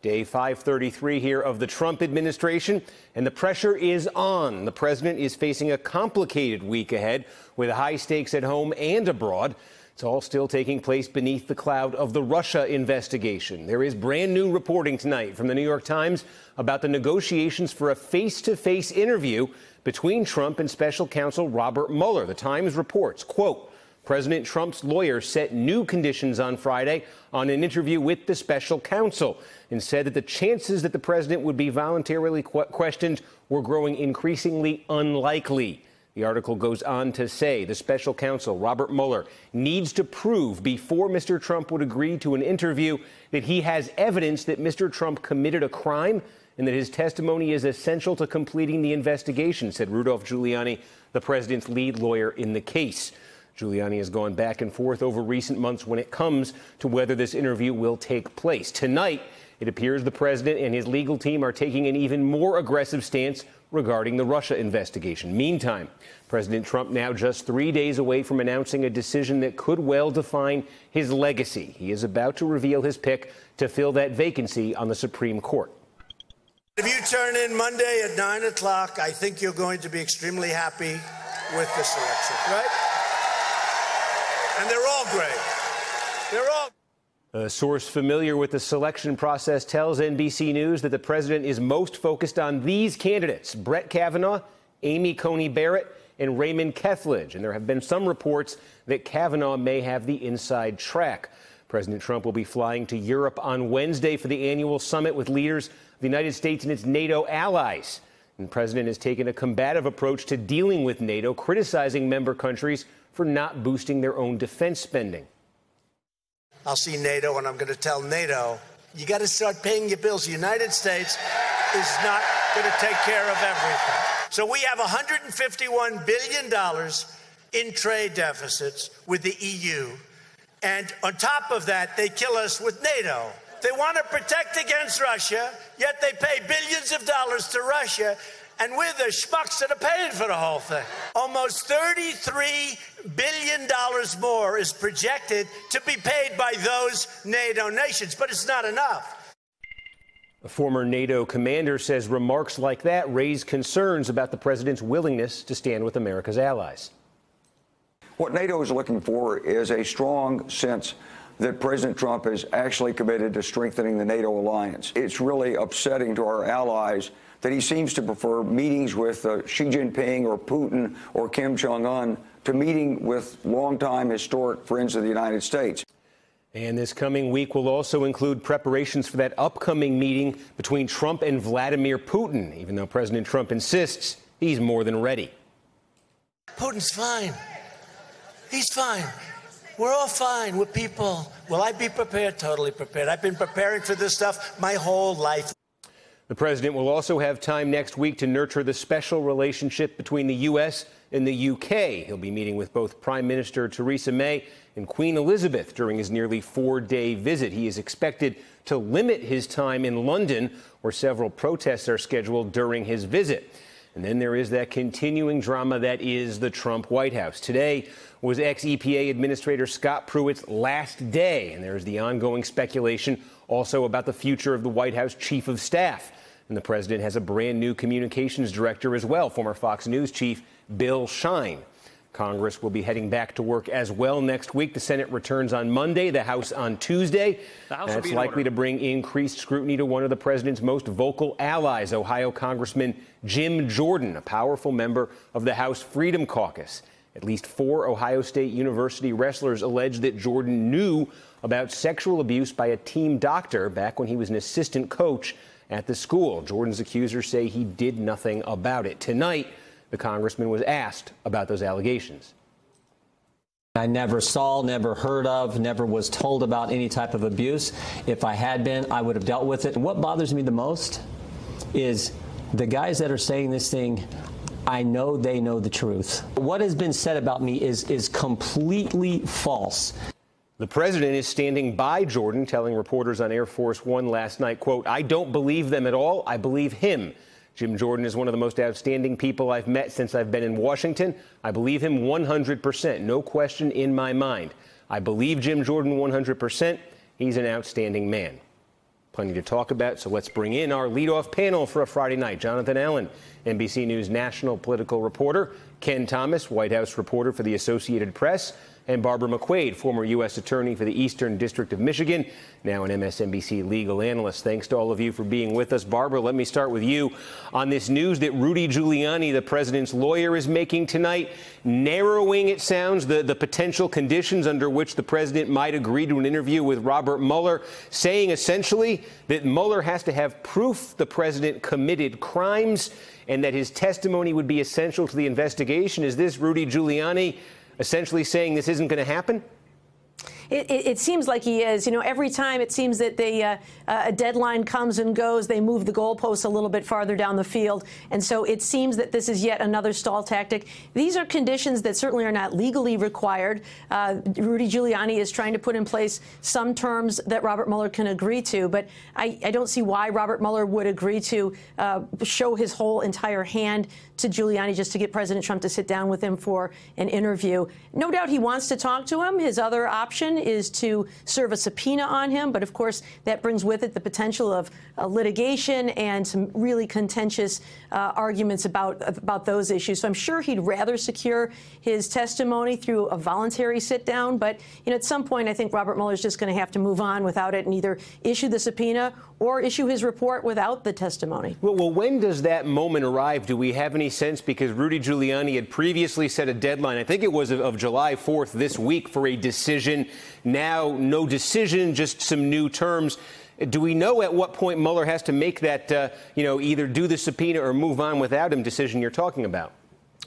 Day 533 here of the Trump administration, and the pressure is on. The president is facing a complicated week ahead with high stakes at home and abroad. It's all still taking place beneath the cloud of the Russia investigation. There is brand new reporting tonight from the New York Times about the negotiations for a face-to-face interview between Trump and special counsel Robert Mueller. The Times reports, quote, President Trump's lawyer set new conditions on Friday on an interview with the special counsel and said that the chances that the president would be voluntarily questioned were growing increasingly unlikely. The article goes on to say the special counsel, Robert Mueller, needs to prove before Mr. Trump would agree to an interview that he has evidence that Mr. Trump committed a crime and that his testimony is essential to completing the investigation, said Rudolph Giuliani, the president's lead lawyer in the case. Giuliani has gone back and forth over recent months when it comes to whether this interview will take place. Tonight, it appears the president and his legal team are taking an even more aggressive stance regarding the Russia investigation. Meantime, President Trump now just 3 days away from announcing a decision that could well define his legacy. He is about to reveal his pick to fill that vacancy on the Supreme Court. If you turn in Monday at 9 o'clock, I think you're going to be extremely happy with this election, right? And they're all great. They're all. A source familiar with the selection process tells NBC News that the president is most focused on these candidates: Brett Kavanaugh, Amy Coney Barrett, and Raymond Kethledge. And there have been some reports that Kavanaugh may have the inside track. President Trump will be flying to Europe on Wednesday for the annual summit with leaders of the United States and its NATO allies. And the president has taken a combative approach to dealing with NATO, criticizing member countries for not boosting their own defense spending. I'll see NATO, and I'm going to tell NATO, you got to start paying your bills. The United States is not going to take care of everything. So we have $151 billion in trade deficits with the EU. And on top of that, they kill us with NATO. They want to protect against Russia, yet they pay billions of dollars to Russia. And we're the schmucks that are paying for the whole thing. Almost $33 billion more is projected to be paid by those NATO nations, but it's not enough. A former NATO commander says remarks like that raise concerns about the president's willingness to stand with America's allies. What NATO is looking for is a strong sense that President Trump is actually committed to strengthening the NATO alliance. It's really upsetting to our allies that he seems to prefer meetings with Xi Jinping or Putin or Kim Jong-un to meeting with longtime historic friends of the United States. And this coming week will also include preparations for that upcoming meeting between Trump and Vladimir Putin, even though President Trump insists he's more than ready. Putin's fine. He's fine. We're all fine. We're people. Will I be prepared? Totally prepared. I've been preparing for this stuff my whole life. The president will also have time next week to nurture the special relationship between the U.S. and the U.K. He'll be meeting with both Prime Minister Theresa May and Queen Elizabeth during his nearly 4-day visit. He is expected to limit his time in London, where several protests are scheduled during his visit. And then there is that continuing drama that is the Trump White House. Today was ex-EPA Administrator Scott Pruitt's last day, and there is the ongoing speculation also about the future of the White House Chief of Staff. And the president has a brand new communications director as well, former Fox News chief Bill Shine. Congress will be heading back to work as well next week. The Senate returns on Monday, the House on Tuesday. That's likely to bring increased scrutiny to one of the president's most vocal allies, Ohio Congressman Jim Jordan, a powerful member of the House Freedom Caucus. At least 4 Ohio State University wrestlers allege that Jordan knew about sexual abuse by a team doctor back when he was an assistant coach at the school. Jordan's accusers say he did nothing about it. Tonight, the congressman was asked about those allegations. I never saw, never heard of, never was told about any type of abuse. If I had been, I would have dealt with it. And what bothers me the most is the guys that are saying this thing, I know they know the truth. What has been said about me is completely false. The president is standing by Jordan, telling reporters on Air Force One last night, quote, I don't believe them at all. I believe him. Jim Jordan is one of the most outstanding people I've met since I've been in Washington. I believe him 100%. No question in my mind. I believe Jim Jordan 100%. He's an outstanding man. Plenty to talk about, so let's bring in our leadoff panel for a Friday night. Jonathan Allen, NBC News national political reporter, Ken Thomas, White House reporter for the Associated Press, and Barbara McQuade, former U.S. attorney for the Eastern District of Michigan, now an MSNBC legal analyst. Thanks to all of you for being with us. Barbara, let me start with you on this news that Rudy Giuliani, the president's lawyer, is making tonight, narrowing, it sounds, the potential conditions under which the president might agree to an interview with Robert Mueller, saying essentially that Mueller has to have proof the president committed crimes and that his testimony would be essential to the investigation. Is this Rudy Giuliani essentially saying this isn't going to happen? It seems like he is. You know, every time it seems that a deadline comes and goes, they move the goalposts a little bit farther down the field. And so it seems that this is yet another stall tactic. These are conditions that certainly are not legally required. Rudy Giuliani is trying to put in place some terms that Robert Mueller can agree to. But I don't see why Robert Mueller would agree to show his whole entire hand to Giuliani just to get President Trump to sit down with him for an interview. No doubt he wants to talk to him. His other option is to serve a subpoena on him. But of course, that brings with it the potential of litigation and some really contentious arguments about those issues. So I'm sure he'd rather secure his testimony through a voluntary sit down. But you know, at some point, I think Robert Mueller is just going to have to move on without it and either issue the subpoena or issue his report without the testimony. Well, when does that moment arrive? Do we have any sense? Because Rudy Giuliani had previously set a deadline, I think it was of July 4th this week, for a decision. Now, no decision, just some new terms. Do we know at what point Mueller has to make that, either do the subpoena or move on without him decision you're talking about?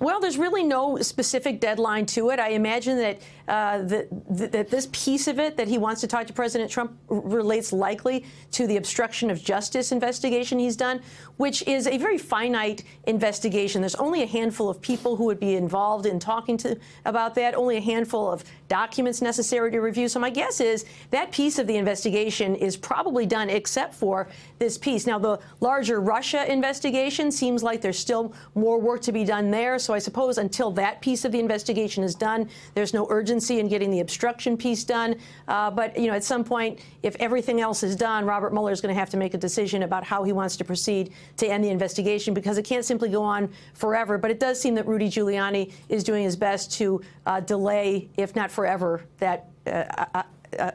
Well, there's really no specific deadline to it. I imagine that that this piece of it that he wants to talk to President Trump relates likely to the obstruction of justice investigation he's done, which is a very finite investigation. There's only a handful of people who would be involved in talking about that, only a handful of documents necessary to review. So my guess is that piece of the investigation is probably done except for this piece. Now, the larger Russia investigation seems like there's still more work to be done there. So I suppose until that piece of the investigation is done, there's no urgency in getting the obstruction piece done. But, you know, at some point, if everything else is done, Robert Mueller is going to have to make a decision about how he wants to proceed to end the investigation, because it can't simply go on forever. But it does seem that Rudy Giuliani is doing his best to delay, if not forever, that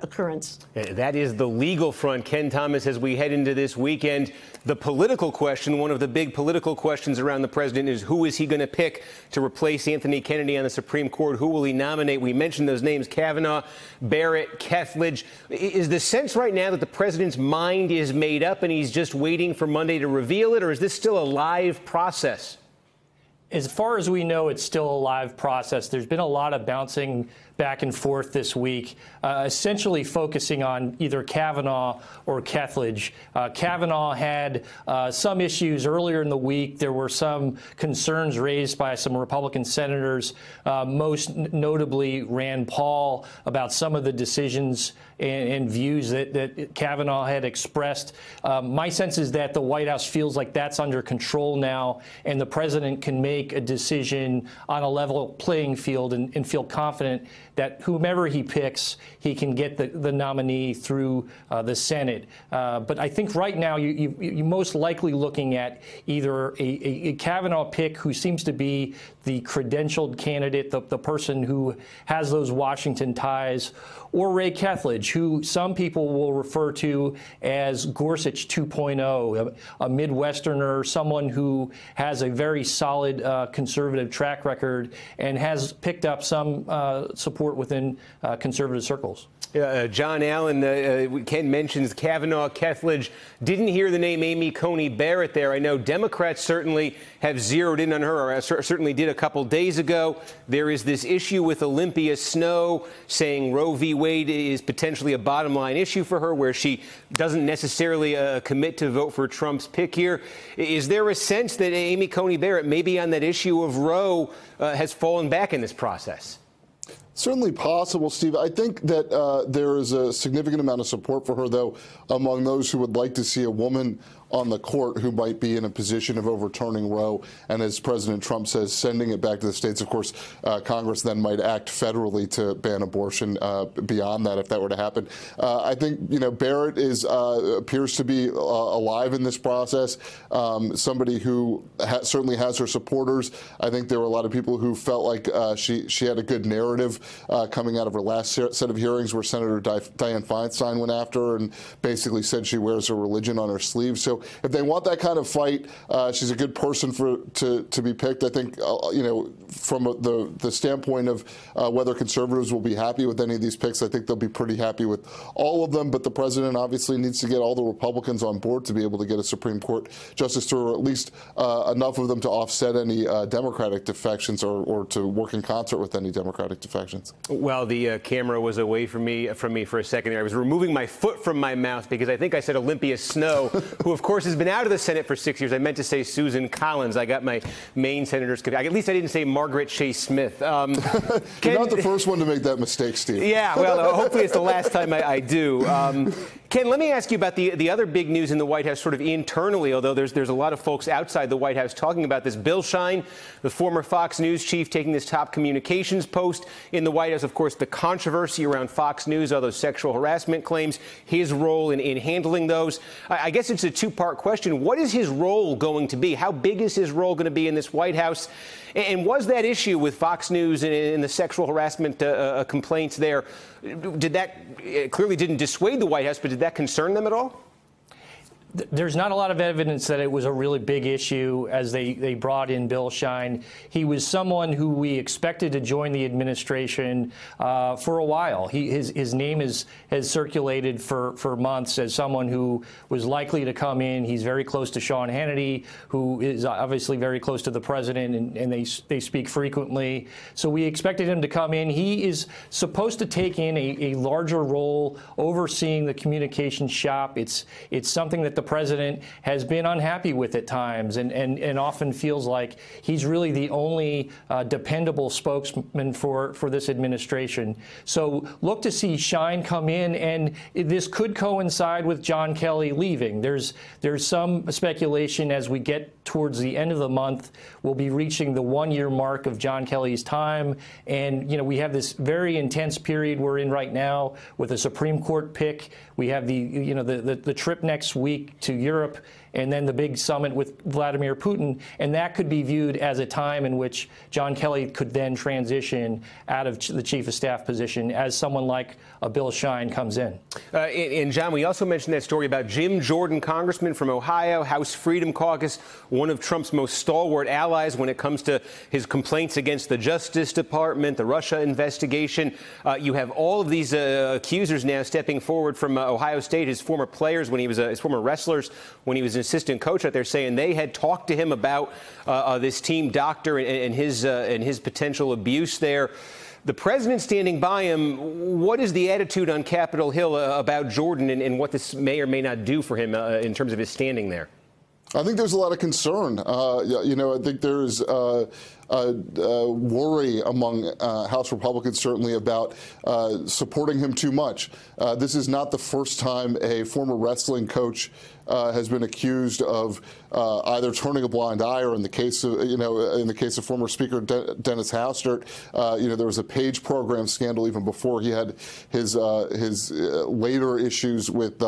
occurrence. That is the legal front. Ken Thomas, as we head into this weekend, the political question, one of the big political questions around the president is who is he going to pick to replace Anthony Kennedy on the Supreme Court? Who will he nominate? We mentioned those names: Kavanaugh, Barrett, Kethledge. Is the sense right now that the president's mind is made up and he's just waiting for Monday to reveal it, or is this still a live process? As far as we know, it's still a live process. There's been a lot of bouncing back and forth this week, essentially focusing on either Kavanaugh or Kethledge. Kavanaugh had some issues earlier in the week. There were some concerns raised by some Republican senators, most notably Rand Paul, about some of the decisions and views that Kavanaugh had expressed. My sense is that the White House feels like that's under control now, and the president can make a decision on a level playing field and feel confident that whomever he picks, he can get the nominee through the Senate. But I think right now you're most likely looking at either a Kavanaugh pick, who seems to be the credentialed candidate, the person who has those Washington ties, or Ray Kethledge, who some people will refer to as Gorsuch 2.0, a Midwesterner, someone who has a very solid conservative track record and has picked up some support within conservative circles. John Allen, Ken mentions Kavanaugh, Kethledge. Didn't hear the name Amy Coney Barrett there. I know Democrats certainly have zeroed in on her, or certainly did a couple days ago. There is this issue with Olympia Snowe, saying Roe v. Wade is potentially a bottom line issue for her, where she doesn't necessarily commit to vote for Trump's pick here. Is there a sense that Amy Coney Barrett, maybe on that issue of Roe, has fallen back in this process? Certainly possible, Steve. I think that there is a significant amount of support for her, though, among those who would like to see a woman on the court who might be in a position of overturning Roe. And as President Trump says, sending it back to the states. Of course, Congress then might act federally to ban abortion beyond that if that were to happen. I think, Barrett appears to be alive in this process. Somebody who certainly has her supporters. I think there were a lot of people who felt like she had a good narrative coming out of her last set of hearings, where Senator Dianne Feinstein went after her and basically said she wears her religion on her sleeve. So if they want that kind of fight, she's a good person to be picked. I think, from the standpoint of whether conservatives will be happy with any of these picks, I think they'll be pretty happy with all of them. But the president obviously needs to get all the Republicans on board to be able to get a Supreme Court justice through, or at least enough of them to offset any Democratic defections or to work in concert with any Democratic defections. Well, the camera was away from me for a second there. I was removing my foot from my mouth because I think I said Olympia Snowe, who, of course, has been out of the Senate for 6 years. I meant to say Susan Collins. I got my Maine senators. At least I didn't say Margaret Chase Smith. You're not the first one to make that mistake, Steve. Yeah, well, hopefully it's the last time I do. Ken, let me ask you about the other big news in the White House, sort of internally, although there's a lot of folks outside the White House talking about this. Bill Shine, the former Fox News chief, taking this top communications post in the White House. Of course, the controversy around Fox News, all those sexual harassment claims, his role in handling those. I guess it's a two-part question. What is his role going to be? How big is his role going to be in this White House? And was that issue with Fox News and the sexual harassment complaints there, clearly didn't dissuade the White House, but did that concern them at all? There's not a lot of evidence that it was a really big issue as they brought in Bill Shine. He was someone who we expected to join the administration for a while. His name has circulated for months as someone who was likely to come in. He's very close to Sean Hannity, who is obviously very close to the president, and they speak frequently. So we expected him to come in. He is supposed to take in a larger role overseeing the communications shop. It's something that the president has been unhappy with at times and often feels like he's really the only dependable spokesman for this administration. So look to see Shine come in, and this could coincide with John Kelly leaving. There's some speculation as we get towards the end of the month, we'll be reaching the one-year mark of John Kelly's time. And, we have this very intense period we're in right now with a Supreme Court pick. We have the trip next week to Europe, and then the big summit with Vladimir Putin, and that could be viewed as a time in which John Kelly could then transition out of the chief of staff position as someone like a Bill Shine comes in. And John, we also mentioned that story about Jim Jordan, congressman from Ohio, House Freedom Caucus, one of Trump's most stalwart allies when it comes to his complaints against the Justice Department, the Russia investigation. You have all of these accusers now stepping forward from Ohio State, his former players when he was his former wrestlers when he was an assistant coach out there, saying they had talked to him about this team doctor and his potential abuse there. The president standing by him, what is the attitude on Capitol Hill about Jordan and what this may or may not do for him in terms of his standing there? I think there's a lot of concern. I think there's worry among House Republicans certainly about supporting him too much. This is not the first time a former wrestling coach has been accused of either turning a blind eye, or in the case of former Speaker Dennis Hastert, there was a Page program scandal even before he had his later issues with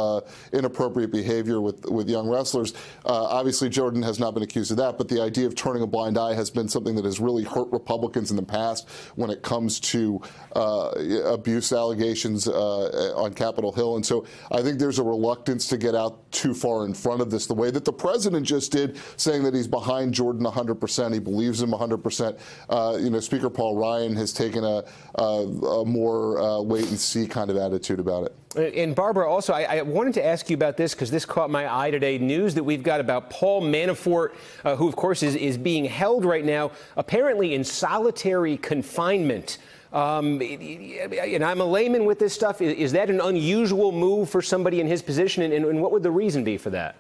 inappropriate behavior with young wrestlers. Obviously, Jordan has not been accused of that, but the idea of turning a blind eye has been something that has really hurt Republicans in the past when it comes to abuse allegations on Capitol Hill. And so I think there's a reluctance to get out too far in front of this, the way that the president just did, saying that he's behind Jordan 100%. He believes him 100%. Speaker Paul Ryan has taken a more wait-and-see kind of attitude about it. And Barbara, also, I wanted to ask you about this because this caught my eye today. News that we've got about Paul Manafort, who, of course, is being held right now, apparently in solitary confinement. And I'm a layman with this stuff. Is that an unusual move for somebody in his position? And what would the reason be for that?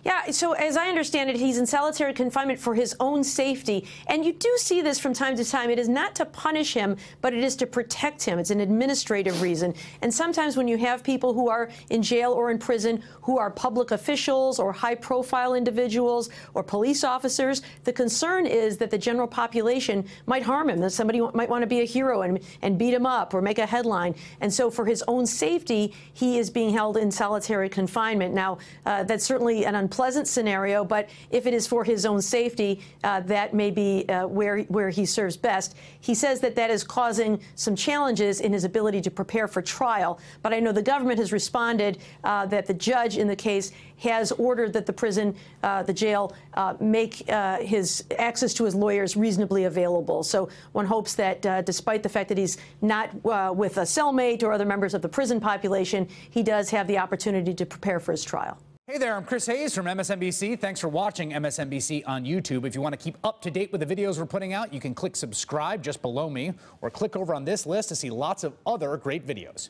Yeah, so as I understand it, he's in solitary confinement for his own safety. And you do see this from time to time. It is not to punish him, but it is to protect him. It's an administrative reason. And sometimes when you have people who are in jail or in prison who are public officials or high-profile individuals or police officers, the concern is that the general population might harm him, that somebody might want to be a hero and beat him up or make a headline. And so for his own safety, he is being held in solitary confinement. Now, that's certainly an unpleasant scenario, but if it is for his own safety, that may be where he serves best. He says that that is causing some challenges in his ability to prepare for trial. But I know the government has responded that the judge in the case has ordered that the prison, the jail, make his access to his lawyers reasonably available. So one hopes that despite the fact that he's not with a cellmate or other members of the prison population, he does have the opportunity to prepare for his trial. Hey there, I'm Chris Hayes from MSNBC. Thanks for watching MSNBC on YouTube. If you want to keep up to date with the videos we're putting out, you can click subscribe just below me or click over on this list to see lots of other great videos.